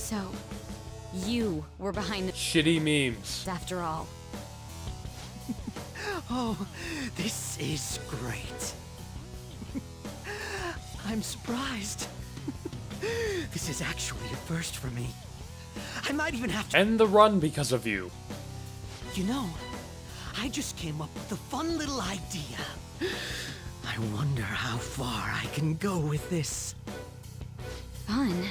So, you were behind the shitty memes. after all. Oh, this is great. I'm surprised. This is actually a first for me. I might even have to End the run because of you. You know, I just came up with a fun little idea. I wonder how far I can go with this. Fun?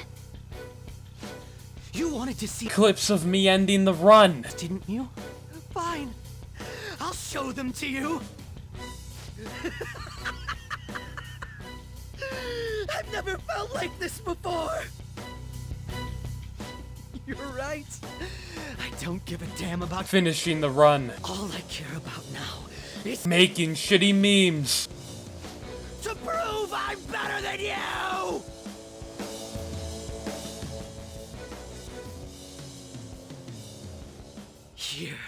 You wanted to see Clips of me ending the run. didn't you? Fine. I'll show them to you. I've never felt like this before. You're right. I don't give a damn about Finishing the run. all I care about now is Making shitty memes. to prove I'm better than you! Here,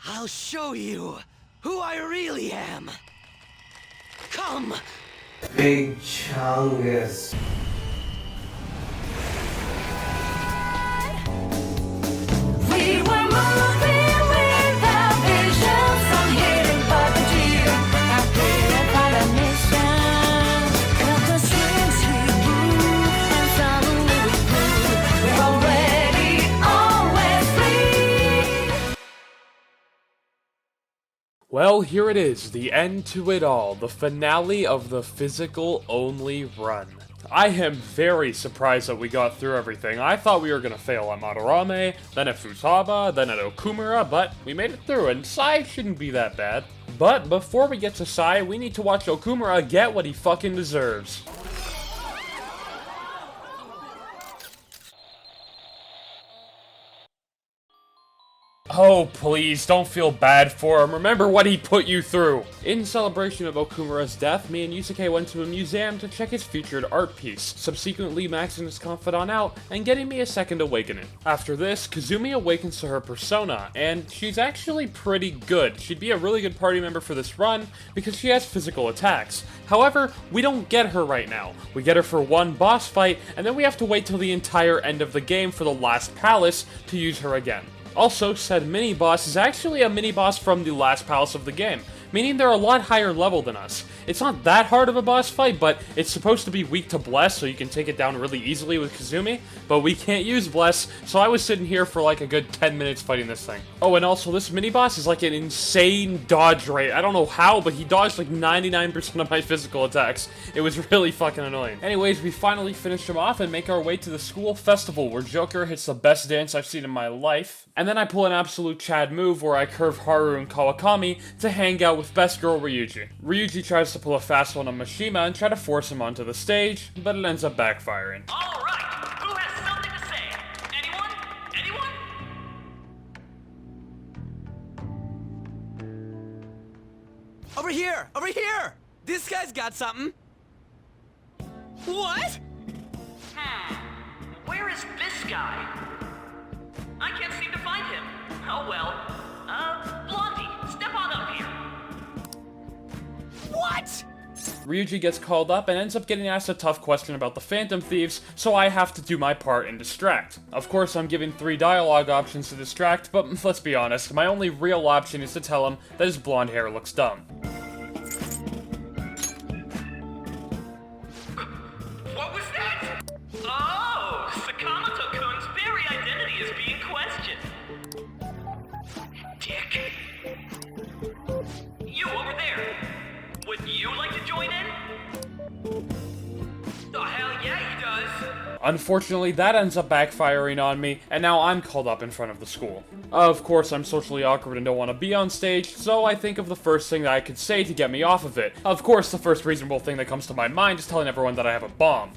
I'll show you who I really am. Come! Big Chungus. We were moving with our visions, some hidden but the dream. After our mission, of the streams we grew, and suddenly we grew. We're already always free. Well, here it is, the end to it all, the finale of the physical-only run. I am very surprised that we got through everything. I thought we were gonna fail at Madarame, then at Futaba, then at Okumura, but we made it through, and Sai shouldn't be that bad. But before we get to Sai, we need to watch Okumura get what he fucking deserves. Oh, please, don't feel bad for him. Remember what he put you through. In celebration of Okumura's death, me and Yusuke went to a museum to check his featured art piece, subsequently maxing his confidant out and getting me a second awakening. After this, Kazumi awakens to her persona, and she's actually pretty good. She'd be a really good party member for this run because she has physical attacks. However, we don't get her right now. We get her for one boss fight, and then we have to wait till the entire end of the game for the last palace to use her again. Also, said mini-boss is actually a mini-boss from the last palace of the game, meaning they're a lot higher level than us. It's not that hard of a boss fight, but it's supposed to be weak to Bless, so you can take it down really easily with Kazumi, but we can't use Bless, so I was sitting here for like a good 10 minutes fighting this thing. Oh, and also, this mini-boss is like an insane dodge rate. I don't know how, but he dodged like 99% of my physical attacks. It was really fucking annoying. Anyways, we finally finish him off and make our way to the school festival, where Joker hits the best dance I've seen in my life. And then I pull an absolute Chad move where I curve Haru and Kawakami to hang out with best girl Ryuji. Ryuji tries to pull a fast one on Mishima and try to force him onto the stage, but it ends up backfiring. All right, who has something to say? Anyone? Anyone? Over here! Over here! This guy's got something. What? Where is this guy? I can't seem to find him. Oh well. Blondie, step on up here. What? Ryuji gets called up and ends up getting asked a tough question about the Phantom Thieves, so I have to do my part and distract. Of course, I'm given 3 dialogue options to distract, but let's be honest, my only real option is to tell him that his blonde hair looks dumb. What was that? Oh, Sakamoto-kun's very identity is being questioned. Dick. You over there. Would you like to join in? Oh, hell yeah, he does. Unfortunately, that ends up backfiring on me, and now I'm called up in front of the school. Of course, I'm socially awkward and don't want to be on stage, so I think of the first thing that I could say to get me off of it. Of course, the first reasonable thing that comes to my mind is telling everyone that I have a bomb.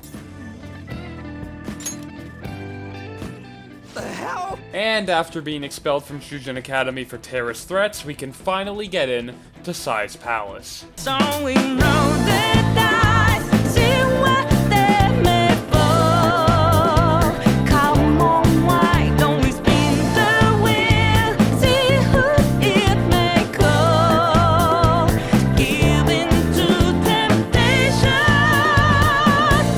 The hell? And after being expelled from Shujin Academy for terrorist threats, we can finally get in to Sai's palace. So we know the dice, see what they may fall. Come on, why don't we spin the wheel? See who it may call. Give in to temptation.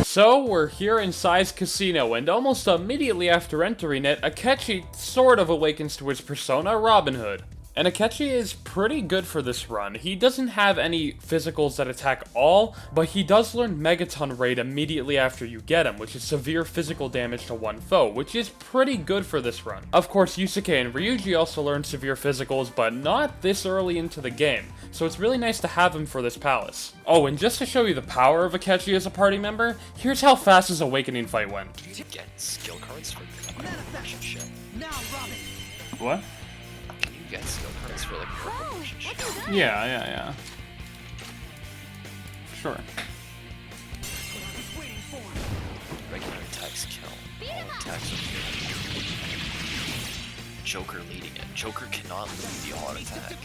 So, we're here here in Sai's casino, and almost immediately after entering it, Akechi sort of awakens to his persona, Robin Hood. And Akechi is pretty good for this run. He doesn't have any physicals that attack all, but he does learn Megaton Raid immediately after you get him, which is severe physical damage to one foe, which is pretty good for this run. Of course, Yusuke and Ryuji also learn severe physicals, but not this early into the game, so it's really nice to have him for this palace. Oh, and just to show you the power of Akechi as a party member, here's how fast his awakening fight went. Get skill cards for your relationship. Now, Robin. What? Can you get skill cards for like your relationship? Yeah. Sure. Regular attacks kill. All attacks are kill. Joker leading it. Joker cannot lead the auto attack.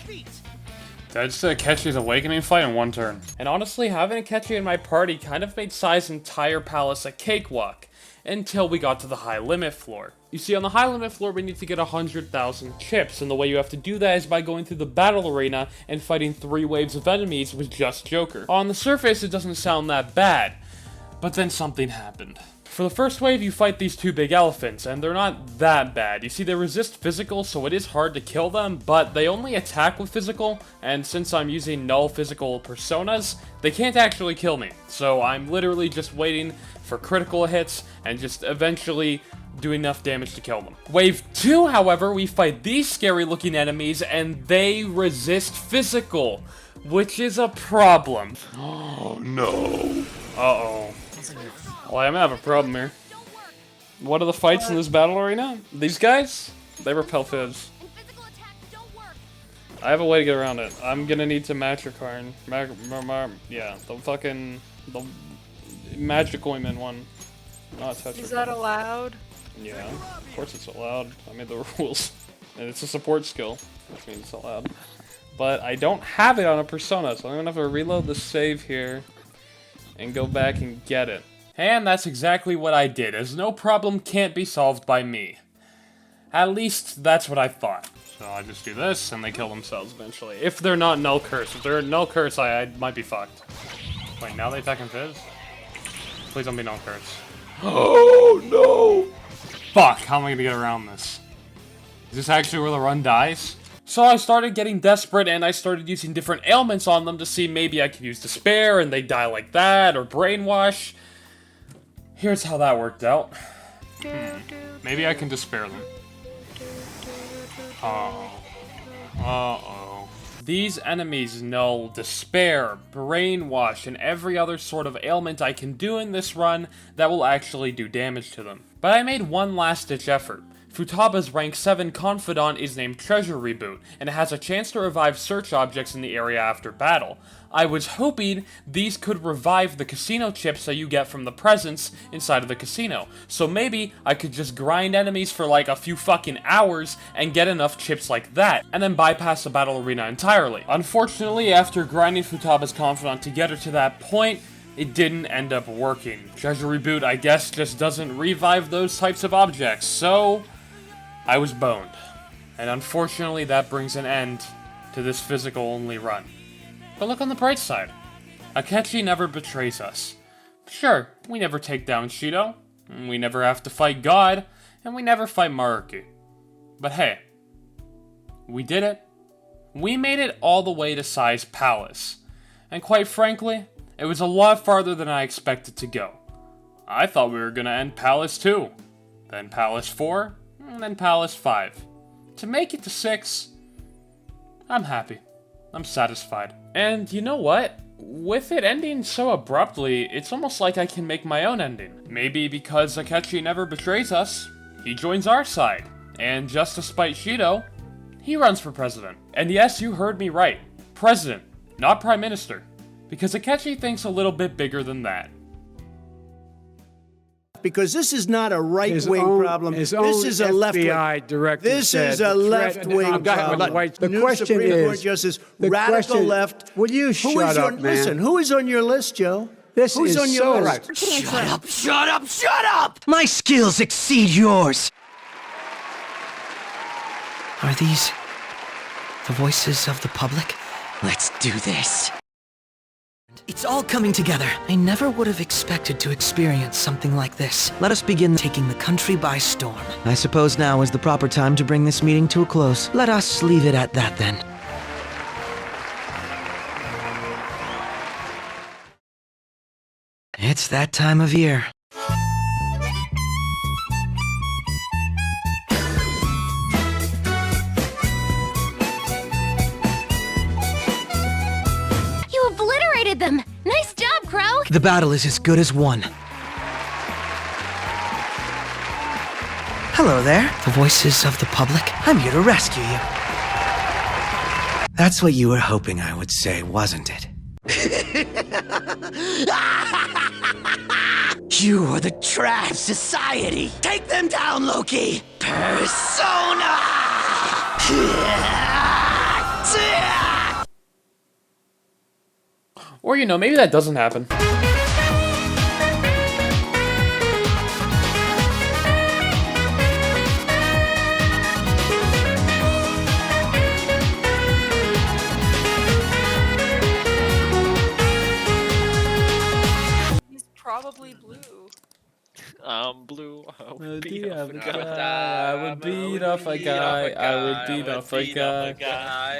That's Akechi's awakening fight in one turn. And honestly, having Akechi in my party kind of made Sai's entire palace a cakewalk, until we got to the high limit floor. You see, on the high limit floor, we need to get 100,000 chips, and the way you have to do that is by going through the battle arena and fighting 3 waves of enemies with just Joker. On the surface, it doesn't sound that bad, but then something happened. For the first wave, you fight these 2 big elephants, and they're not that bad. You see, they resist physical, so it is hard to kill them, but they only attack with physical, and since I'm using null physical personas, they can't actually kill me. So I'm literally just waiting for critical hits, and just eventually do enough damage to kill them. Wave 2, however, we fight these scary looking enemies, and they resist physical, which is a problem. Oh no. Uh-oh. Well, I'm gonna have a problem here. What are the fights in this battle arena? These guys? They repel fizz. I have a way to get around it. I'm gonna need to match your card. Yeah, the magic ointment one. Not touch. Is that allowed? Yeah, of course it's allowed. I made the rules. And it's a support skill, which means it's allowed. But I don't have it on a persona, so I'm gonna have to reload the save here and go back and get it. And that's exactly what I did, as no problem can't be solved by me. At least, that's what I thought. So I just do this, and they kill themselves eventually. If they're not null curse. If they're null curse, I might be fucked. Wait, now they attack in fizz? Please don't be null curse. Oh, no! Fuck, how am I gonna get around this? Is this actually where the run dies? So I started getting desperate, and I started using different ailments on them to see maybe I could use despair, and they die like that, or brainwash. Here's how that worked out. Maybe I can despair them. Uh-oh. These enemies know despair, brainwash, and every other sort of ailment I can do in this run that will actually do damage to them. But I made one last-ditch effort. Futaba's rank 7 confidant is named Treasure Reboot, and it has a chance to revive search objects in the area after battle. I was hoping these could revive the casino chips that you get from the presents inside of the casino. So maybe I could just grind enemies for like a few fucking hours and get enough chips like that, and then bypass the battle arena entirely. Unfortunately, after grinding Futaba's confidant to get her to that point, it didn't end up working. Treasure Reboot, I guess, just doesn't revive those types of objects, so I was boned. And unfortunately, that brings an end to this physical-only run. But look on the bright side. Akechi never betrays us. Sure, we never take down Shido, we never have to fight God, and we never fight Maruki. But hey, we did it. We made it all the way to Sai's palace. And quite frankly, it was a lot farther than I expected to go. I thought we were gonna end Palace 2, then Palace 4, and then Palace 5. To make it to 6, I'm happy. I'm satisfied. And you know what? With it ending so abruptly, it's almost like I can make my own ending. Maybe because Akechi never betrays us, he joins our side. And just to spite Shido, he runs for president. And yes, you heard me right. President, not prime minister. Because Akechi thinks a little bit bigger than that. Because this is not a right-wing problem. This is a left-wing. This is a left-wing problem. The question Supreme Court is, Justice, radical left. Will you shut up, man? Listen, who is on your list, Joe? Who's on your list? Right. Shut up, shut up, shut up! My skills exceed yours. Are these the voices of the public? Let's do this. It's all coming together. I never would have expected to experience something like this. Let us begin taking the country by storm. I suppose now is the proper time to bring this meeting to a close. Let us leave it at that then. It's that time of year. You obliterated them! Nice job, Crow! The battle is as good as won. Hello there. The voices of the public. I'm here to rescue you. That's what you were hoping I would say, wasn't it? You are the trash society! Take them down, Loki! Persona! Or, you know, maybe that doesn't happen. He's probably blue. Blue. I would I would beat beat up a up a guy. I would beat up a guy.